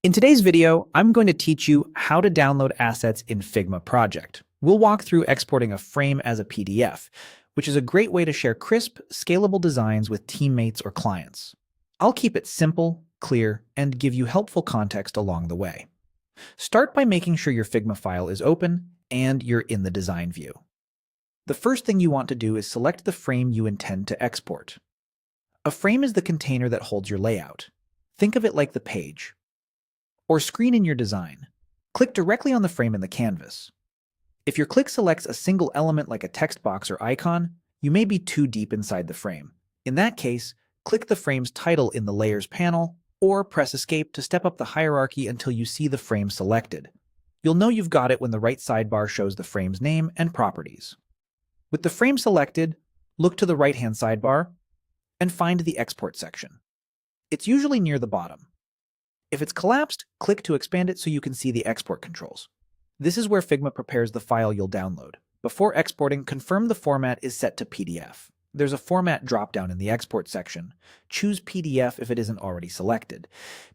In today's video, I'm going to teach you how to download assets in Figma Project. We'll walk through exporting a frame as a PDF, which is a great way to share crisp, scalable designs with teammates or clients. I'll keep it simple, clear, and give you helpful context along the way. Start by making sure your Figma file is open and you're in the design view. The first thing you want to do is select the frame you intend to export. A frame is the container that holds your layout. Think of it like the page or screen in your design. Click directly on the frame in the canvas. If your click selects a single element like a text box or icon, you may be too deep inside the frame. In that case, click the frame's title in the Layers panel, or press Escape to step up the hierarchy until you see the frame selected. You'll know you've got it when the right sidebar shows the frame's name and properties. With the frame selected, look to the right-hand sidebar and find the Export section. It's usually near the bottom. If it's collapsed, click to expand it so you can see the export controls. This is where Figma prepares the file you'll download. Before exporting, confirm the format is set to PDF. There's a format dropdown in the export section. Choose PDF if it isn't already selected.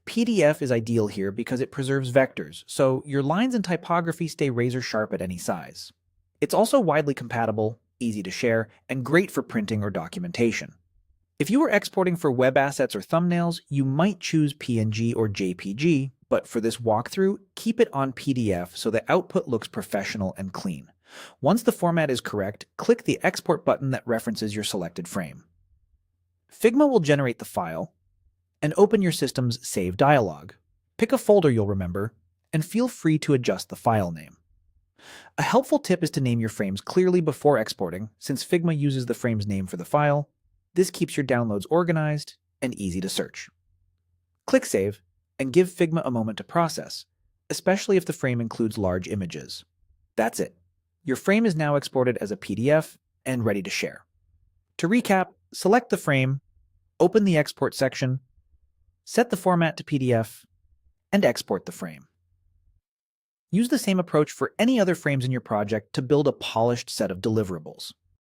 PDF is ideal here because it preserves vectors, so your lines and typography stay razor sharp at any size. It's also widely compatible, easy to share, and great for printing or documentation. If you are exporting for web assets or thumbnails, you might choose PNG or JPG, but for this walkthrough, keep it on PDF so the output looks professional and clean. Once the format is correct, click the Export button that references your selected frame. Figma will generate the file and open your system's Save dialog. Pick a folder you'll remember, and feel free to adjust the file name. A helpful tip is to name your frames clearly before exporting, since Figma uses the frame's name for the file. This keeps your downloads organized and easy to search. Click Save and give Figma a moment to process, especially if the frame includes large images. That's it. Your frame is now exported as a PDF and ready to share. To recap, select the frame, open the Export section, set the format to PDF, and export the frame. Use the same approach for any other frames in your project to build a polished set of deliverables.